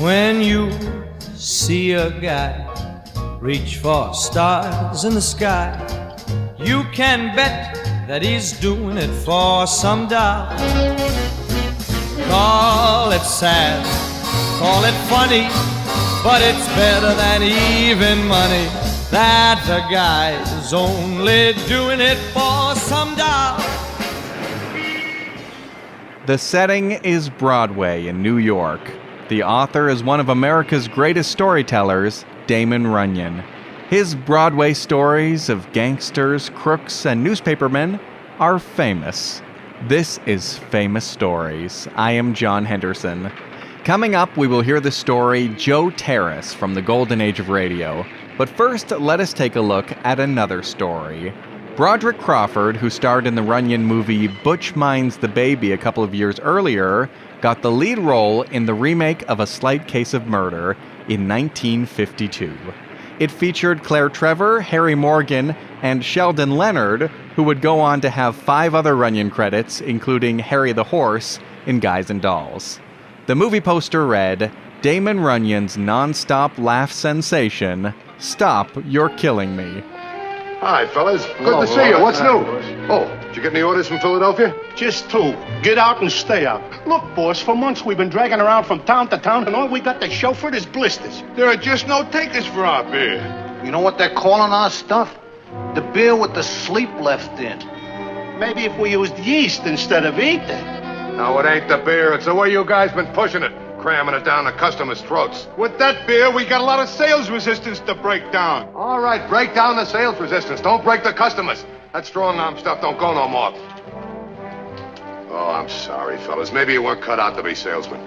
When you see a guy reach for stars in the sky, you can bet that he's doing it for some doll. Call it sad, call it funny, but it's better than even money that the guy's only doing it for some doll. The setting is Broadway in New York. The author is one of America's greatest storytellers, Damon Runyon. His Broadway stories of gangsters, crooks, and newspapermen are famous. This is Famous Stories. I am John Henderson. Coming up, we will hear the story Joe Terrace from the Golden Age of Radio. But first, let us take a look at another story. Broderick Crawford, who starred in the Runyon movie Butch Minds the Baby a couple of years earlier, got the lead role in the remake of A Slight Case of Murder in 1952. It featured Claire Trevor, Harry Morgan, and Sheldon Leonard, who would go on to have 5 other Runyon credits, including Harry the Horse in Guys and Dolls. The movie poster read, Damon Runyon's non-stop laugh sensation, Stop, You're Killing Me. Hi, fellas. Good to see you. What's new? Oh, did you get any orders from Philadelphia? Just 2. Get out and stay out. Look, boss, for months we've been dragging around from town to town, and all we got to show for it is blisters. There are just no takers for our beer. You know what they're calling our stuff? The beer with the sleep left in. Maybe if we used yeast instead of ether. No, it ain't the beer. It's the way you guys been pushing it, cramming it down the customers' throats. With that beer, we got a lot of sales resistance to break down. All right, break down the sales resistance. Don't break the customers. That strong-arm stuff don't go no more. Oh, I'm sorry, fellas. Maybe you weren't cut out to be salesmen.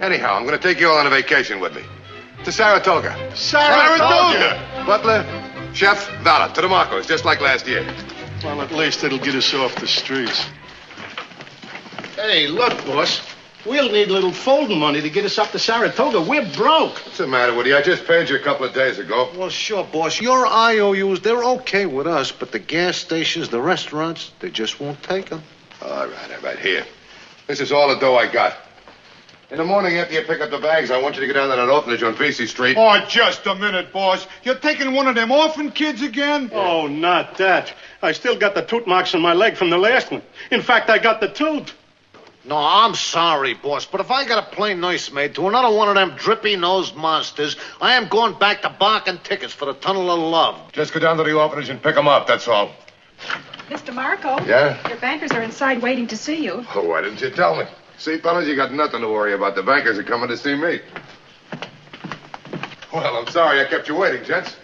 Anyhow, I'm going to take you all on a vacation with me. To Saratoga. Saratoga! Butler, chef, valet, to the Marcos, just like last year. Well, at least it'll get us off the streets. Hey, look, boss. We'll need a little folding money to get us up to Saratoga. We're broke. What's the matter with you? I just paid you a couple of days ago. Well, sure, boss. Your IOUs, they're okay with us, but the gas stations, the restaurants, they just won't take them. All right. Here. This is all the dough I got. In the morning after you pick up the bags, I want you to go down to that orphanage on Vesey Street. Oh, just a minute, boss. You're taking one of them orphan kids again? Oh, not that. I still got the tooth marks on my leg from the last one. In fact, I got the tooth. No, I'm sorry, boss, but if I got a plain nursemaid to another one of them drippy-nosed monsters, I am going back to barking tickets for the Tunnel of Love. Just go down to the orphanage and pick them up, that's all. Mr. Marco? Yeah? Your bankers are inside waiting to see you. Oh, why didn't you tell me? See, fellas, you got nothing to worry about. The bankers are coming to see me. Well, I'm sorry I kept you waiting, gents.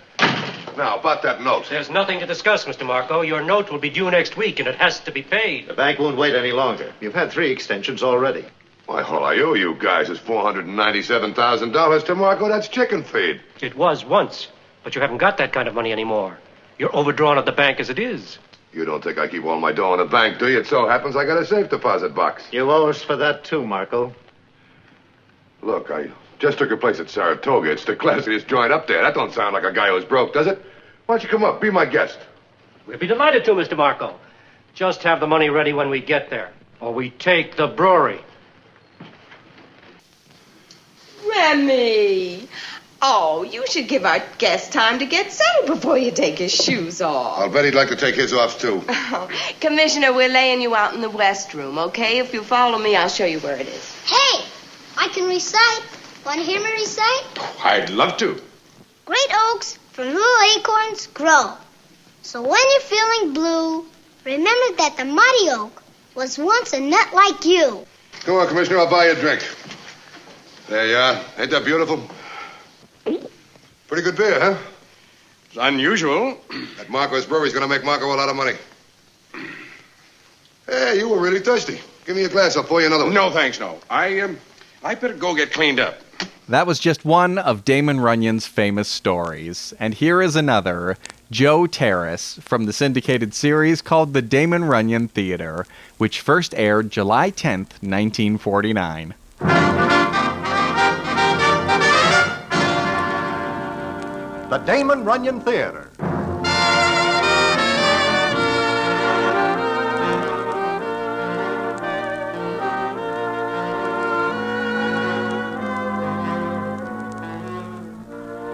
Now, about that note. There's nothing to discuss, Mr. Marco. Your note will be due next week, and it has to be paid. The bank won't wait any longer. You've had 3 extensions already. Why, all I owe you guys is $497,000 to Marco. That's chicken feed. It was once, but you haven't got that kind of money anymore. You're overdrawn at the bank as it is. You don't think I keep all my dough in the bank, do you? It so happens I got a safe deposit box. You owe us for that, too, Marco. Look, I just took a place at Saratoga. It's the classiest joint up there. That don't sound like a guy who's broke, does it? Why don't you come up? Be my guest. We'll be delighted to, Mr. Marco. Just have the money ready when we get there, or we take the brewery. Remy! Oh, you should give our guest time to get settled before you take his shoes off. I'll bet he'd like to take his off, too. Oh, Commissioner, we're laying you out in the West Room, okay? If you follow me, I'll show you where it is. Hey, I can recite. Want to hear me recite? I'd love to. Great oaks from little acorns grow. So when you're feeling blue, remember that the mighty oak was once a nut like you. Come on, Commissioner, I'll buy you a drink. There you are. Ain't that beautiful? Pretty good beer, huh? It's unusual. That Marco's brewery's gonna make Marco a lot of money. Hey, you were really thirsty. Give me a glass, I'll pour you another one. No, thanks, no. I better go get cleaned up. That was just one of Damon Runyon's famous stories. And here is another, Joe Terrace, from the syndicated series called The Damon Runyon Theater, which first aired July 10th, 1949. The Damon Runyon Theater.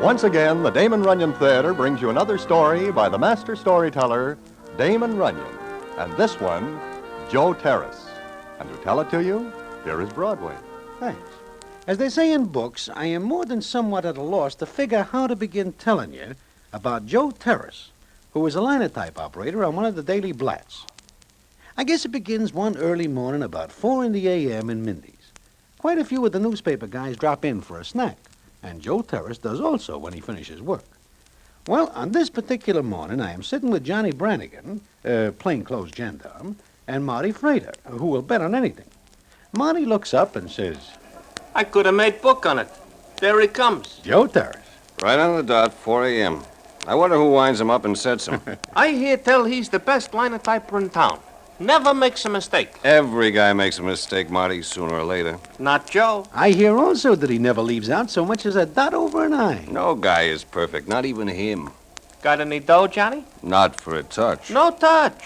Once again, the Damon Runyon Theater brings you another story by the master storyteller, Damon Runyon. And this one, Joe Terrace. And to tell it to you, here is Broadway. Thanks. As they say in books, I am more than somewhat at a loss to figure how to begin telling you about Joe Terrace, who is a linotype operator on one of the daily blats. I guess it begins one early morning about 4 in the a.m. in Mindy's. Quite a few of the newspaper guys drop in for a snack, and Joe Terrace does also when he finishes work. Well, on this particular morning, I am sitting with Johnny Brannigan, plainclothes gendarme, and Marty Frater, who will bet on anything. Marty looks up and says, I could have made book on it. There he comes. Joe Terrace. Right on the dot, 4 a.m. I wonder who winds him up and sets him. I hear tell he's the best linotyper in town. Never makes a mistake. Every guy makes a mistake, Marty, sooner or later. Not Joe. I hear also that he never leaves out so much as a dot over an I. No guy is perfect, not even him. Got any dough, Johnny? Not for a touch. No touch.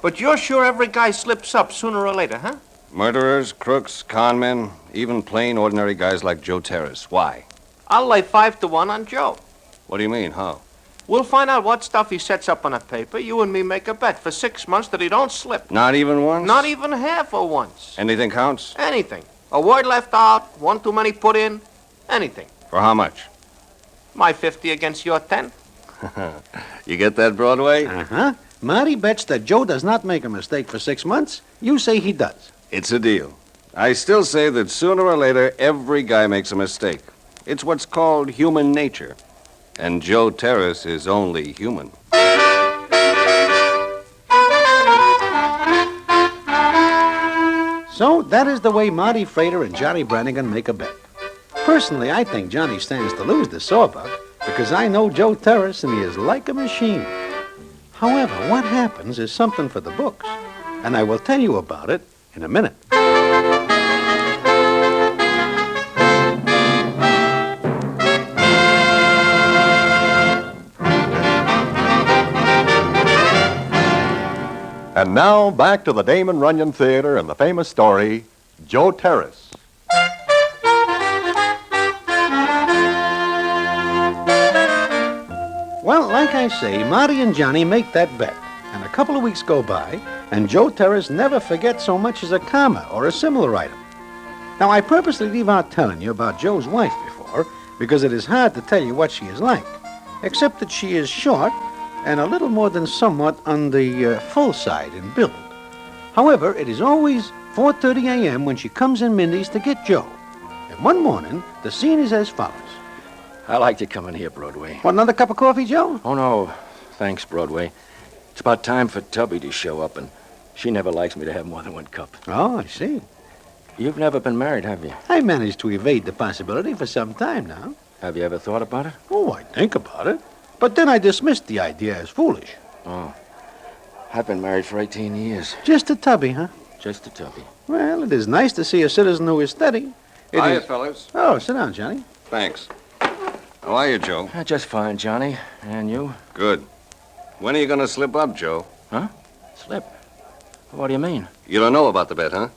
But you're sure every guy slips up sooner or later, huh? Murderers, crooks, con men, even plain, ordinary guys like Joe Terrace. Why? I'll lay 5-1 on Joe. What do you mean, how? We'll find out what stuff he sets up on a paper. You and me make a bet for 6 months that he don't slip. Not even once? Not even half of once. Anything counts? Anything. A word left out, one too many put in, anything. For how much? My 50 against your 10. You get that, Broadway? Uh-huh. Marty bets that Joe does not make a mistake for 6 months. You say he does. It's a deal. I still say that sooner or later, every guy makes a mistake. It's what's called human nature. And Joe Terrace is only human. So that is the way Marty Frater and Johnny Brannigan make a bet. Personally, I think Johnny stands to lose the sawbuck because I know Joe Terrace and he is like a machine. However, what happens is something for the books, and I will tell you about it in a minute. And now, back to the Damon Runyon Theater and the famous story, Joe Terrace. Well, like I say, Marty and Johnny make that bet, and a couple of weeks go by, and Joe Terrace never forgets so much as a comma or a similar item. Now, I purposely leave out telling you about Joe's wife before, because it is hard to tell you what she is like, except that she is short and a little more than somewhat on the full side in build. However, it is always 4:30 a.m. when she comes in Mindy's to get Joe. And one morning, the scene is as follows. I like to come in here, Broadway. Want another cup of coffee, Joe? Oh, no. Thanks, Broadway. It's about time for Tubby to show up, and she never likes me to have more than one cup. Oh, I see. You've never been married, have you? I managed to evade the possibility for some time now. Have you ever thought about it? Oh, I think about it. But then I dismissed the idea as foolish. Oh. I've been married for 18 years. Just to Tubby, huh? Just to Tubby. Well, it is nice to see a citizen who is steady. Hiya, fellas. Oh, sit down, Johnny. Thanks. How are you, Joe? Just fine, Johnny. And you? Good. When are you going to slip up, Joe? Huh? Slip? What do you mean? You don't know about the bet, huh?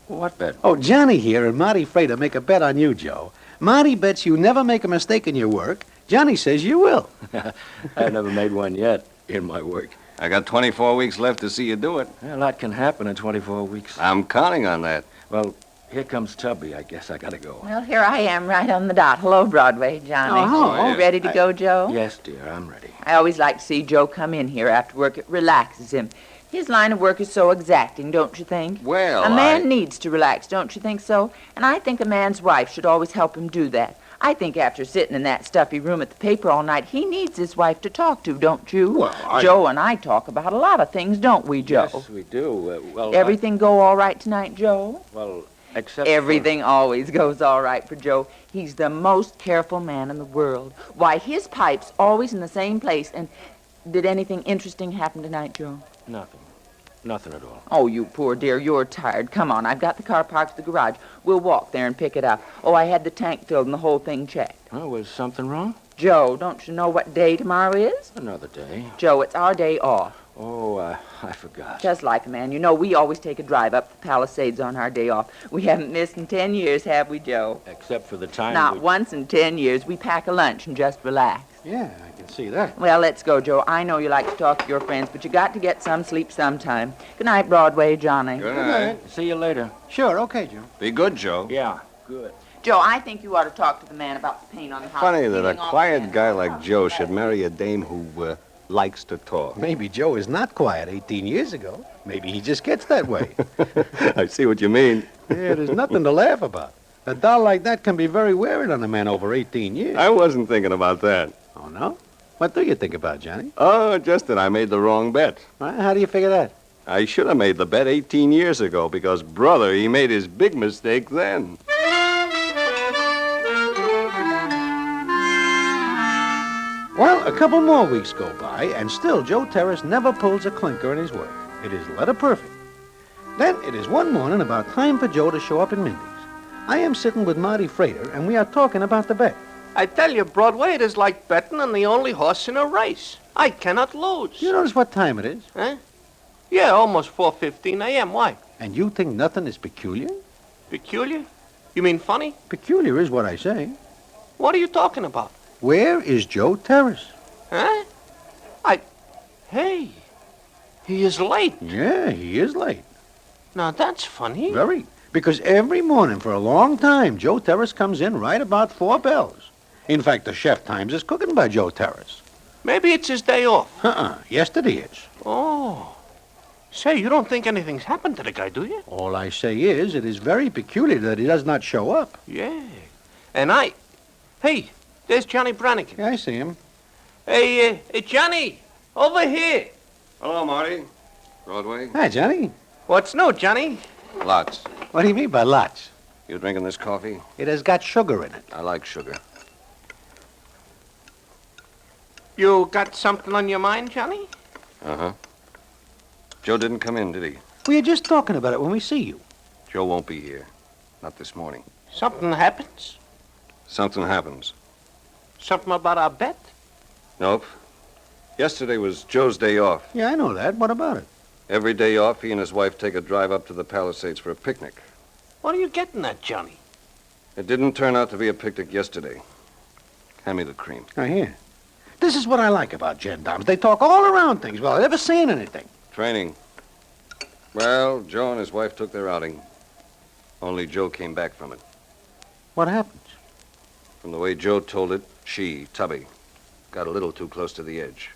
What bet? Oh, Johnny here and Marty Frater make a bet on you, Joe. Marty bets you never make a mistake in your work. Johnny says you will. I've never made one yet in my work. I got 24 weeks left to see you do it. A lot can happen in 24 weeks. I'm counting on that. Well, here comes Tubby. I guess I gotta go. Well, here I am right on the dot. Hello, Broadway, Johnny. Oh, ready to go, Joe? Yes, dear, I'm ready. I always like to see Joe come in here after work. It relaxes him. His line of work is so exacting, don't you think? Well, a man needs to relax, don't you think so? And I think a man's wife should always help him do that. I think after sitting in that stuffy room at the paper all night, he needs his wife to talk to, don't you? Well, Joe and I talk about a lot of things, don't we, Joe? Yes, we do. Everything go all right tonight, Joe? Well, except everything always goes all right for Joe. He's the most careful man in the world. Why, his pipe's always in the same place. And did anything interesting happen tonight, Joe? Nothing. Nothing at all. Oh, you poor dear, you're tired. Come on, I've got the car parked at the garage. We'll walk there and pick it up. Oh, I had the tank filled and the whole thing checked. Oh, was something wrong? Joe, don't you know what day tomorrow is? Another day. Joe, it's our day off. Oh, I forgot. Just like a man. You know, we always take a drive up the Palisades on our day off. We haven't missed in 10 years, have we, Joe? Except for the time. Not once in 10 years. We pack a lunch and just relax. Yeah, I can see that. Well, let's go, Joe. I know you like to talk to your friends, but you got to get some sleep sometime. Good night, Broadway, Johnny. Good night. See you later. Sure, okay, Joe. Be good, Joe. Yeah, good. Joe, I think you ought to talk to the man about the paint on the house. Funny that a Peeling off quiet the guy like Joe should marry a dame who likes to talk. Maybe Joe is not quiet 18 years ago. Maybe he just gets that way. I see what you mean. Yeah, there's nothing to laugh about. A doll like that can be very wearing on a man over 18 years. I wasn't thinking about that. Oh, no? What do you think about, Johnny? Oh, just that I made the wrong bet. How do you figure that? I should have made the bet 18 years ago because, brother, he made his big mistake then. Well, a couple more weeks go by, and still Joe Terrace never pulls a clinker in his work. It is letter perfect. Then it is one morning about time for Joe to show up in Mindy's. I am sitting with Marty Frater, and we are talking about the bet. I tell you, Broadway, it is like betting on the only horse in a race. I cannot lose. You notice what time it is? Huh? Yeah, almost 4:15 a.m. Why? And you think nothing is peculiar? Peculiar? You mean funny? Peculiar is what I say. What are you talking about? Where is Joe Terrace? Huh? Hey, he is late. Yeah, he is late. Now, that's funny. Very. Because every morning for a long time, Joe Terrace comes in right about 4 bells. In fact, the chef times his cooking by Joe Terrace. Maybe it's his day off. Yesterday is. Oh. Say, you don't think anything's happened to the guy, do you? All I say is, it is very peculiar that he does not show up. Yeah. And Hey, there's Johnny Brannigan. Yeah, I see him. Hey, Johnny, over here. Hello, Marty. Broadway. Hi, Johnny. What's new, Johnny? Lots. What do you mean by lots? You drinking this coffee? It has got sugar in it. I like sugar. You got something on your mind, Johnny? Uh-huh. Joe didn't come in, did he? We were just talking about it when we see you. Joe won't be here. Not this morning. Something happens? Something happens. Something about our bet? Nope. Yesterday was Joe's day off. Yeah, I know that. What about it? Every day off, he and his wife take a drive up to the Palisades for a picnic. What are you getting at, Johnny? It didn't turn out to be a picnic yesterday. Hand me the cream. Here. This is what I like about gendarmes. They talk all around things without ever saying anything. Training. Well, Joe and his wife took their outing. Only Joe came back from it. What happens? From the way Joe told it, she, Tubby, got a little too close to the edge.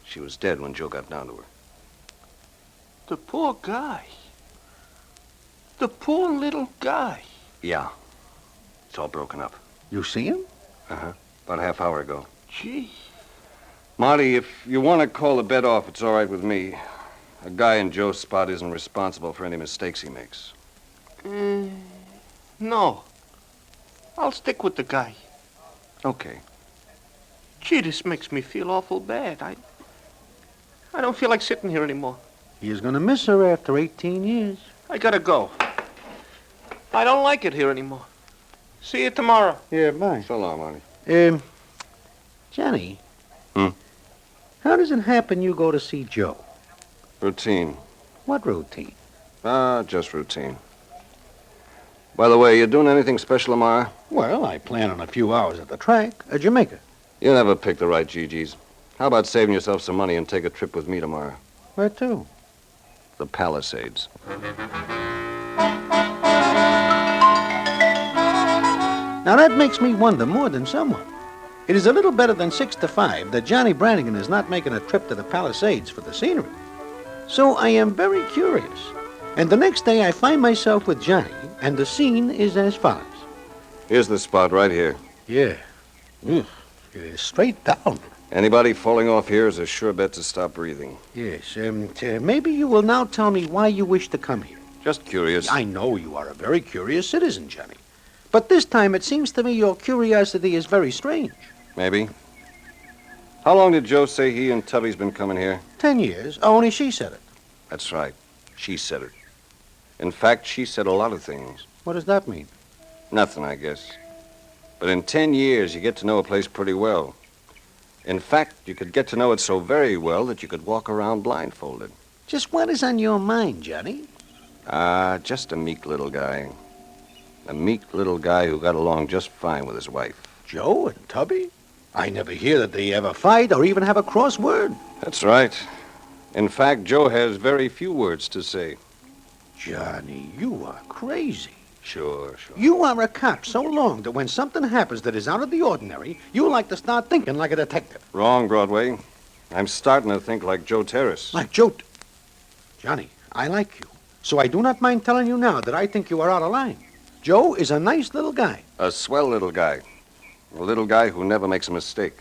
She was dead when Joe got down to her. The poor guy. The poor little guy. Yeah. It's all broken up. You see him? Uh-huh. About a half hour ago. Gee. Marty, if you want to call the bet off, it's all right with me. A guy in Joe's spot isn't responsible for any mistakes he makes. No. I'll stick with the guy. Okay. Gee, this makes me feel awful bad. I don't feel like sitting here anymore. He is going to miss her after 18 years. I gotta go. I don't like it here anymore. See you tomorrow. Yeah, bye. So long, Marty. Johnny. How does it happen you go to see Joe? Routine. What routine? Just routine. By the way, you doing anything special tomorrow? Well, I plan on a few hours at the track at Jamaica. You never pick the right GGs. How about saving yourself some money and take a trip with me tomorrow? Where to? The Palisades. Now that makes me wonder more than someone. It is a little better than 6 to 5 that Johnny Brannigan is not making a trip to the Palisades for the scenery. So I am very curious. And the next day I find myself with Johnny, and the scene is as follows. Here's the spot right here. Yeah. It is straight down. Anybody falling off here is a sure bet to stop breathing. Yes. Maybe you will now tell me why you wish to come here. Just curious. I know you are a very curious citizen, Johnny. But this time it seems to me your curiosity is very strange. Maybe. How long did Joe say he and Tubby's been coming here? 10 years. Only she said it. That's right. She said it. In fact, she said a lot of things. What does that mean? Nothing, I guess. But in 10 years, you get to know a place pretty well. In fact, you could get to know it so very well that you could walk around blindfolded. Just what is on your mind, Johnny? Just a meek little guy. A meek little guy who got along just fine with his wife. Joe and Tubby? I never hear that they ever fight or even have a cross word. That's right. In fact, Joe has very few words to say. Johnny, you are crazy. Sure. You are a cop so long that when something happens that is out of the ordinary, you like to start thinking like a detective. Wrong, Broadway. I'm starting to think like Joe Terrace. Like Joe... Johnny, I like you. So I do not mind telling you now that I think you are out of line. Joe is a nice little guy. A swell little guy. A little guy who never makes a mistake.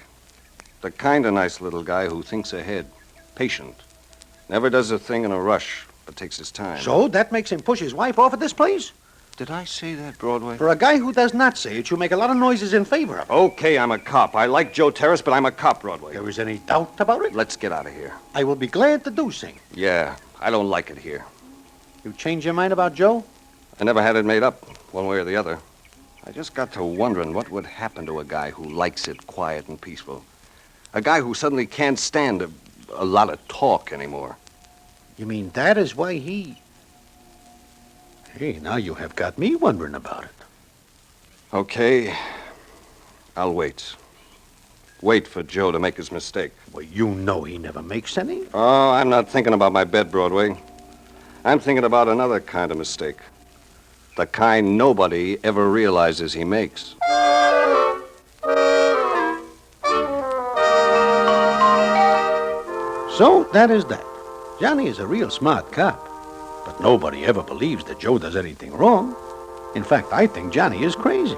The kind of nice little guy who thinks ahead. Patient. Never does a thing in a rush, but takes his time. So that makes him push his wife off at this place? Did I say that, Broadway? For a guy who does not say it, you make a lot of noises in favor of it. Okay, I'm a cop. I like Joe Terrace, but I'm a cop, Broadway. There is any doubt about it? Let's get out of here. I will be glad to do so. Yeah, I don't like it here. You changed your mind about Joe? I never had it made up, one way or the other. I just got to wondering what would happen to a guy who likes it quiet and peaceful. A guy who suddenly can't stand a lot of talk anymore. You mean that is why he... Hey, now you have got me wondering about it. Okay, I'll wait. Wait for Joe to make his mistake. Well, you know he never makes any. Oh, I'm not thinking about my bet, Broadway. I'm thinking about another kind of mistake. The kind nobody ever realizes he makes. So, that is that. Johnny is a real smart cop. But nobody ever believes that Joe does anything wrong. In fact, I think Johnny is crazy.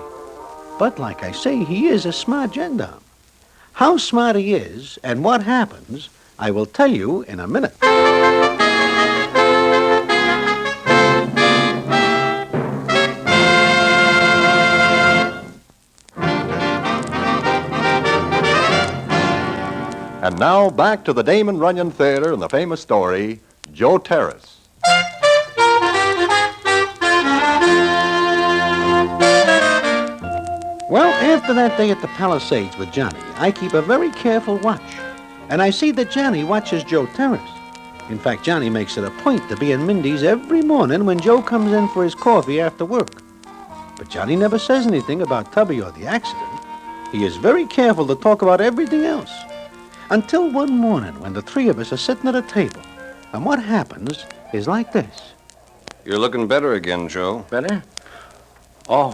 But like I say, he is a smart gendarme. How smart he is and what happens, I will tell you in a minute. And now back to the Damon Runyon Theater and the famous story, Joe Terrace. Well, after that day at the Palisades with Johnny, I keep a very careful watch. And I see that Johnny watches Joe Terrace. In fact, Johnny makes it a point to be in Mindy's every morning when Joe comes in for his coffee after work. But Johnny never says anything about Tubby or the accident. He is very careful to talk about everything else. Until one morning when the three of us are sitting at a table. And what happens is like this. You're looking better again, Joe. Better? Oh,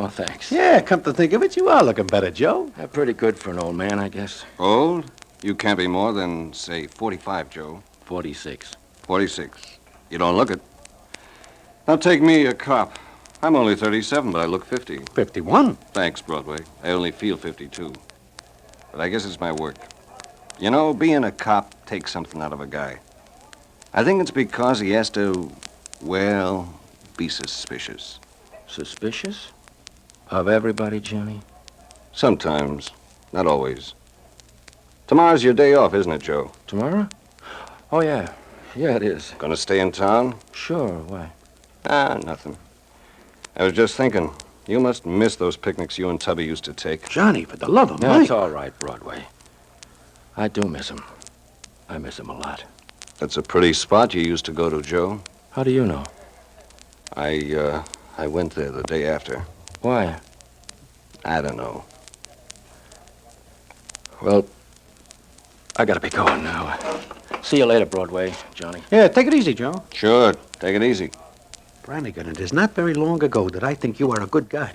thanks. Yeah, come to think of it, you are looking better, Joe. Pretty good for an old man, I guess. Old? You can't be more than, say, 45, Joe. 46. 46. You don't look it. Now take me, a cop. I'm only 37, but I look 50. 51? Thanks, Broadway. I only feel 52. But I guess it's my work. You know, being a cop takes something out of a guy. I think it's because he has to, well, be suspicious. Suspicious? Of everybody, Johnny? Sometimes. Not always. Tomorrow's your day off, isn't it, Joe? Tomorrow? Oh, yeah. Yeah, it is. Gonna stay in town? Sure. Why? Nothing. I was just thinking, you must miss those picnics you and Tubby used to take. Johnny, for the love of No, Mike. it's all right, Broadway. I do miss him. I miss him a lot. That's a pretty spot you used to go to, Joe. How do you know? I went there the day after. Why? I don't know. Well, I gotta be going now. See you later, Broadway, Johnny. Yeah, take it easy, Joe. Sure, take it easy. Brannigan, it is not very long ago that I think you are a good guy.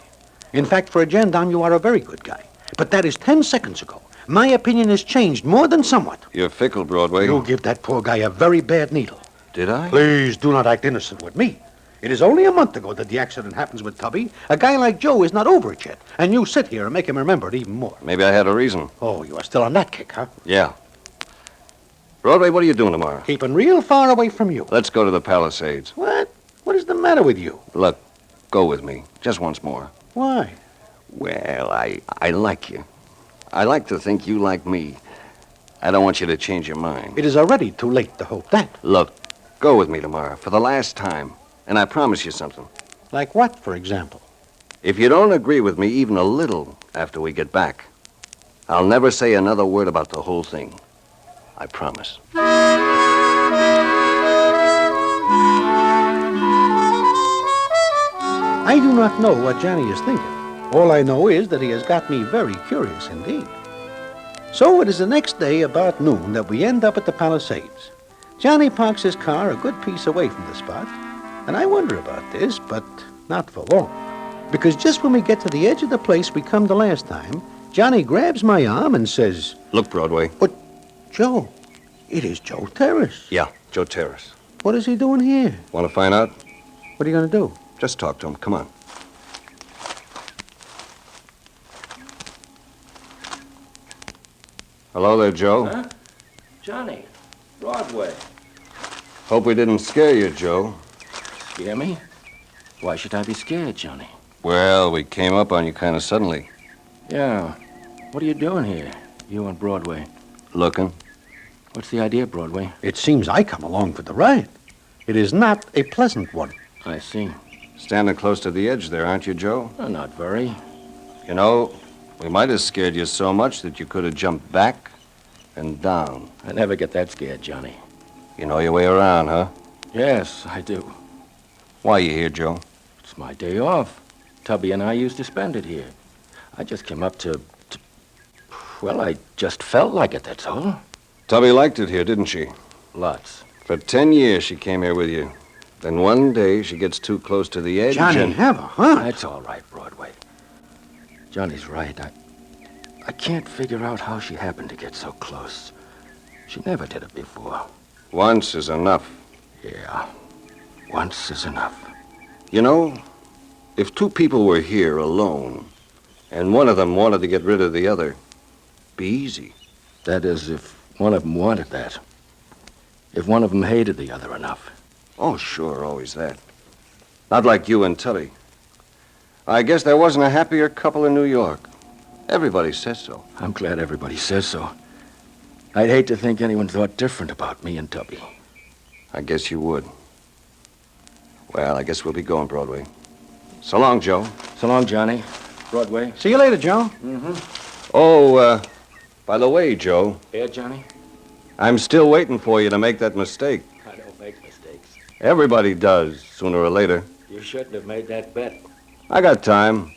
In fact, for a gendarme, you are a very good guy. But that is 10 seconds ago. My opinion has changed more than somewhat. You're fickle, Broadway. You give that poor guy a very bad needle. Did I? Please do not act innocent with me. It is only a month ago that the accident happens with Tubby. A guy like Joe is not over it yet. And you sit here and make him remember it even more. Maybe I had a reason. Oh, you are still on that kick, huh? Yeah. Broadway, what are you doing tomorrow? Keeping real far away from you. Let's go to the Palisades. What? What is the matter with you? Look, go with me. Just once more. Why? Well, I like you. I like to think you like me. I don't want you to change your mind. It is already too late to hope that. Look, go with me tomorrow for the last time. And I promise you something. Like what, for example? If you don't agree with me even a little after we get back, I'll never say another word about the whole thing. I promise. I do not know what Johnny is thinking. All I know is that he has got me very curious indeed. So it is the next day about noon that we end up at the Palisades. Johnny parks his car a good piece away from the spot, and I wonder about this, but not for long. Because just when we get to the edge of the place we come the last time, Johnny grabs my arm and says, "Look, Broadway." "But, Joe, it is Joe Terrace." Yeah, Joe Terrace. "What is he doing here?" Want to find out? "What are you going to do?" Just talk to him. Come on. Hello there, Joe. Huh? Johnny, Broadway. Hope we didn't scare you, Joe. Scare me? Why should I be scared, Johnny? Well, we came up on you kind of suddenly. Yeah. What are you doing here, you and Broadway? Looking. What's the idea, Broadway? It seems I come along for the ride. It is not a pleasant one. I see. Standing close to the edge there, aren't you, Joe? Oh, not very. You know, we might have scared you so much that you could have jumped back and down. I never get that scared, Johnny. You know your way around, huh? Yes, I do. Why you here, Joe? It's my day off. Tubby and I used to spend it here. I just came up to... Well, I just felt like it, that's all. Tubby liked it here, didn't she? Lots. For 10 years she came here with you. Then one day she gets too close to the edge Johnny, and... have a hunt. That's all right, Broadway. Johnny's right. I can't figure out how she happened to get so close. She never did it before. Once is enough. Yeah, once is enough. You know, if two people were here alone, and one of them wanted to get rid of the other, be easy. That is, if one of them wanted that. If one of them hated the other enough. Oh, sure, always that. Not like you and Tully. I guess there wasn't a happier couple in New York. Everybody says so. I'm glad everybody says so. I'd hate to think anyone thought different about me and Tubby. I guess you would. Well, I guess we'll be going, Broadway. So long, Joe. So long, Johnny. Broadway. See you later, Joe. Mm-hmm. Oh, by the way, Joe. Yeah, Johnny? I'm still waiting for you to make that mistake. I don't make mistakes. Everybody does, sooner or later. You shouldn't have made that bet. I got time.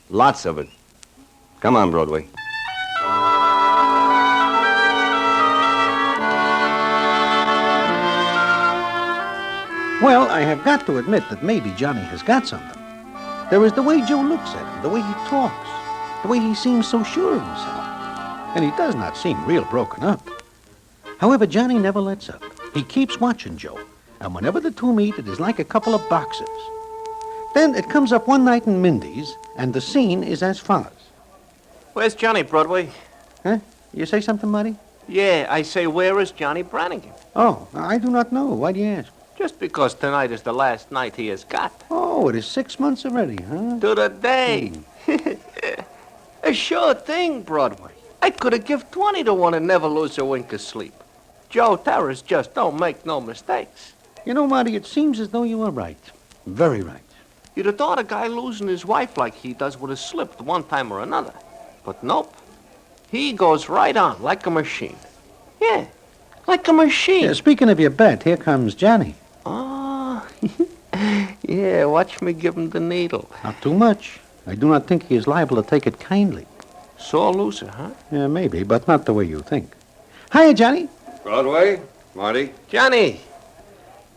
Lots of it. Come on, Broadway. Well, I have got to admit that maybe Johnny has got something. There is the way Joe looks at him, the way he talks, the way he seems so sure of himself. And he does not seem real broken up. However, Johnny never lets up. He keeps watching Joe, and whenever the two meet, it is like a couple of boxers. Then it comes up one night in Mindy's, and the scene is as follows. Where's Johnny, Broadway? Huh? You say something, Muddy? Yeah, I say, where is Johnny Brannigan? Oh, I do not know. Why do you ask? Just because tonight is the last night he has got. Oh, it is 6 months already, huh? To the day. A sure thing, Broadway. I could have give 20 to 1 and never lose a wink of sleep. Joe Terrace just don't make no mistakes. You know, Marty, it seems as though you are right. Very right. You'd have thought a guy losing his wife like he does would have slipped one time or another. But nope. He goes right on like a machine. Yeah, like a machine. Yeah, speaking of your bet, here comes Johnny. Oh, yeah, watch me give him the needle. Not too much. I do not think he is liable to take it kindly. Sore loser, huh? Yeah, maybe, but not the way you think. Hiya, Johnny. Broadway, Marty. Johnny,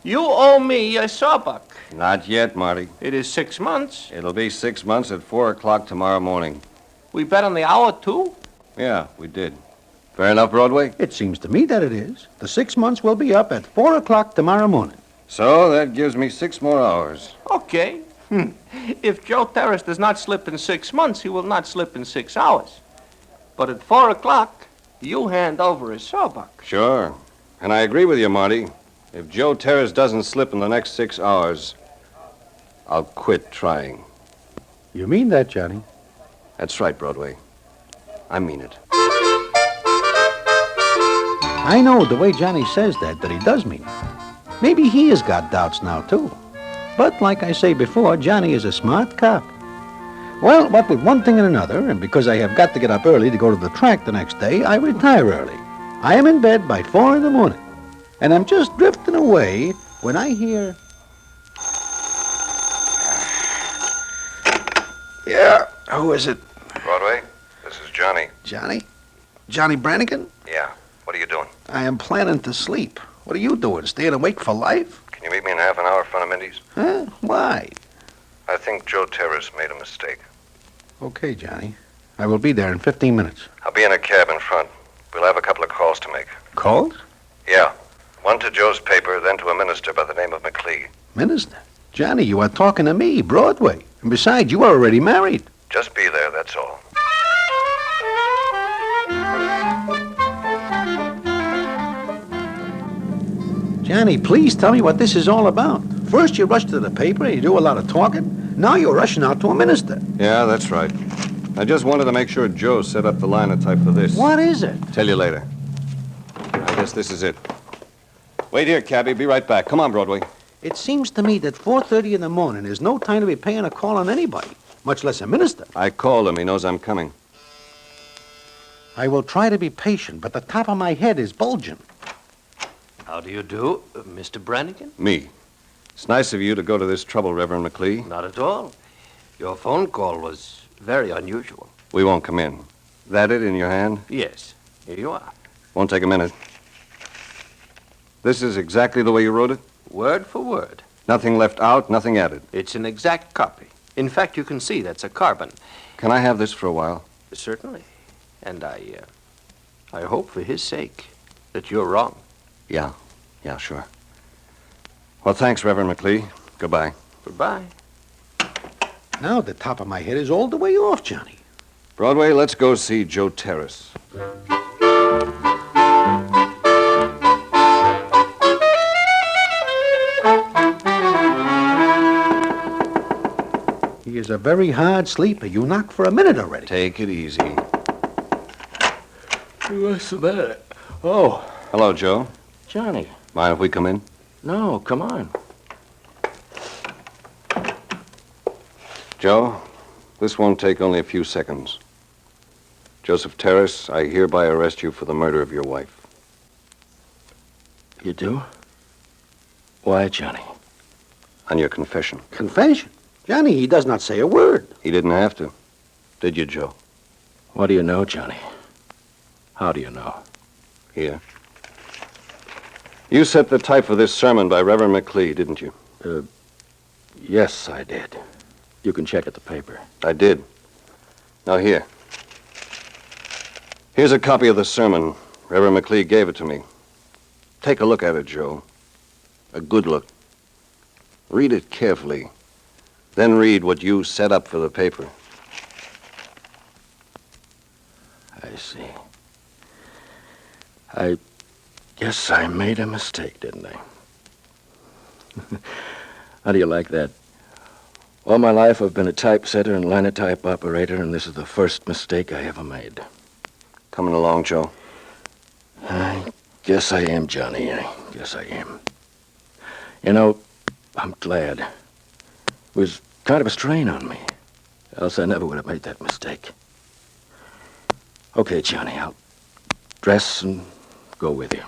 you owe me a sawbuck. Not yet, Marty. It is 6 months. It'll be 6 months at 4 o'clock tomorrow morning. We bet on the hour, too? Yeah, we did. Fair enough, Broadway? It seems to me that it is. The 6 months will be up at 4 o'clock tomorrow morning. So that gives me 6 more hours. Okay. If Joe Terrace does not slip in 6 months, he will not slip in 6 hours. But at 4 o'clock, you hand over his sawbuck. Sure. And I agree with you, Marty. If Joe Terrace doesn't slip in the next 6 hours, I'll quit trying. You mean that, Johnny? That's right, Broadway. I mean it. I know the way Johnny says that he does mean it. Maybe he has got doubts now, too. But like I say before, Johnny is a smart cop. Well, what with one thing and another, and because I have got to get up early to go to the track the next day, I retire early. I am in bed by 4 in the morning, and I'm just drifting away when I hear... Yeah, who is it? Broadway, this is Johnny. Johnny? Johnny Brannigan? Yeah, what are you doing? I am planning to sleep. What are you doing, staying awake for life? Can you meet me in half an hour in front of Mindy's? Huh? Why? I think Joe Terrace made a mistake. Okay, Johnny. I will be there in 15 minutes. I'll be in a cab in front. We'll have a couple of calls to make. Calls? Yeah. One to Joe's paper, then to a minister by the name of McLee. Minister? Johnny, you are talking to me, Broadway. And besides, you are already married. Just be there, that's all. Johnny, please tell me what this is all about. First you rush to the paper and you do a lot of talking. Now you're rushing out to a minister. Yeah, that's right. I just wanted to make sure Joe set up the linotype for this. What is it? Tell you later. I guess this is it. Wait here, cabbie. Be right back. Come on, Broadway. It seems to me that 4:30 in the morning is no time to be paying a call on anybody, much less a minister. I called him. He knows I'm coming. I will try to be patient, but the top of my head is bulging. How do you do, Mr. Brannigan? Me. It's nice of you to go to this trouble, Reverend McLee. Not at all. Your phone call was very unusual. We won't come in. That it in your hand? Yes. Here you are. Won't take a minute. This is exactly the way you wrote it? Word for word. Nothing left out, nothing added. It's an exact copy. In fact, you can see that's a carbon. Can I have this for a while? Certainly. And I hope for his sake that you're wrong. Yeah, sure. Well, thanks, Reverend McLee. Goodbye. Goodbye. Now the top of my head is all the way off, Johnny. Broadway, let's go see Joe Terrace. He is a very hard sleeper. You knocked for a minute already. Take it easy. What's the matter? Oh. Hello, Joe. Johnny. Mind if we come in? No, come on. Joe, this won't take only a few seconds. Joseph Terrace, I hereby arrest you for the murder of your wife. You do? Why, Johnny? On your confession. Confession? Johnny, he does not say a word. He didn't have to. Did you, Joe? What do you know, Johnny? How do you know? Here. You set the type for this sermon by Reverend McLee, didn't you? Yes, I did. You can check at the paper. I did. Now, here. Here's a copy of the sermon. Reverend McLee gave it to me. Take a look at it, Joe. A good look. Read it carefully. Then read what you set up for the paper. I see. I guess I made a mistake, didn't I? How do you like that? All my life I've been a typesetter and linotype operator, and this is the first mistake I ever made. Coming along, Joe? I guess I am, Johnny. I guess I am. You know, I'm glad. It was kind of a strain on me. Else I never would have made that mistake. Okay, Johnny, I'll dress and go with you.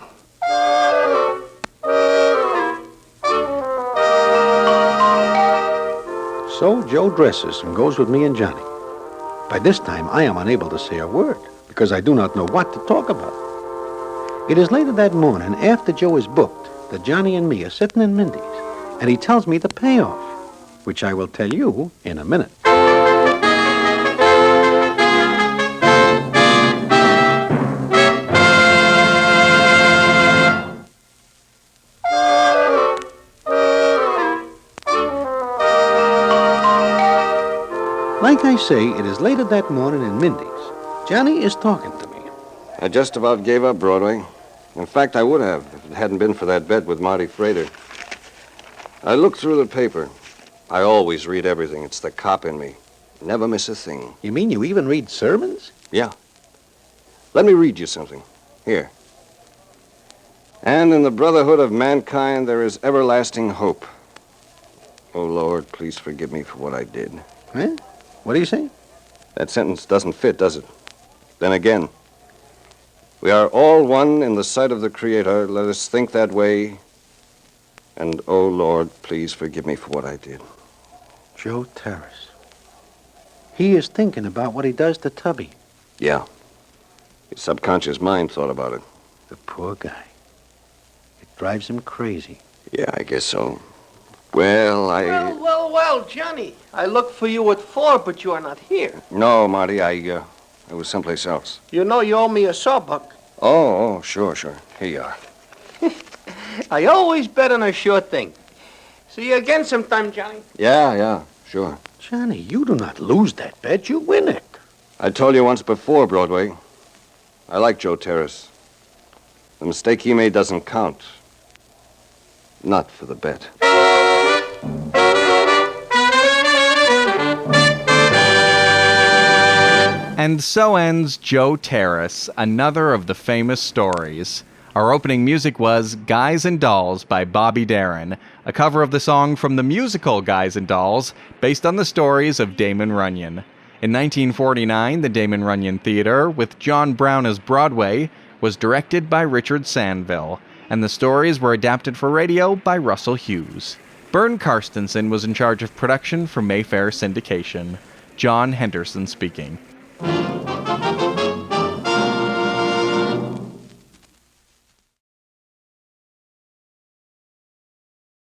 So Joe dresses and goes with me and Johnny. By this time, I am unable to say a word because I do not know what to talk about. It is later that morning, after Joe is booked, that Johnny and me are sitting in Mindy's, and he tells me the payoff, which I will tell you in a minute. Like I say, it is later that morning in Mindy's. Johnny is talking to me. I just about gave up Broadway. In fact, I would have if it hadn't been for that bet with Marty Frater. I looked through the paper. I always read everything. It's the cop in me. Never miss a thing. You mean you even read sermons? Yeah. Let me read you something. Here. And in the brotherhood of mankind there is everlasting hope. Oh, Lord, please forgive me for what I did. Huh? What do you say? That sentence doesn't fit, does it? Then again, we are all one in the sight of the Creator. Let us think that way. And, oh, Lord, please forgive me for what I did. Joe Terrace. He is thinking about what he does to Tubby. Yeah. His subconscious mind thought about it. The poor guy. It drives him crazy. Yeah, I guess so. Well, Well, Johnny. I looked for you at 4, but you are not here. No, Marty, I was someplace else. You know you owe me a sawbuck. Oh, sure. Here you are. I always bet on a sure thing. See you again sometime, Johnny. Yeah, sure. Johnny, you do not lose that bet. You win it. I told you once before, Broadway. I like Joe Terrace. The mistake he made doesn't count. Not for the bet. And so ends Joe Terrace, another of the famous stories. Our opening music was Guys and Dolls by Bobby Darin, a cover of the song from the musical Guys and Dolls, based on the stories of Damon Runyon. In 1949, the Damon Runyon Theater, with John Brown as Broadway, was directed by Richard Sandville, and the stories were adapted for radio by Russell Hughes. Bern Karstensen was in charge of production for Mayfair Syndication. John Henderson speaking.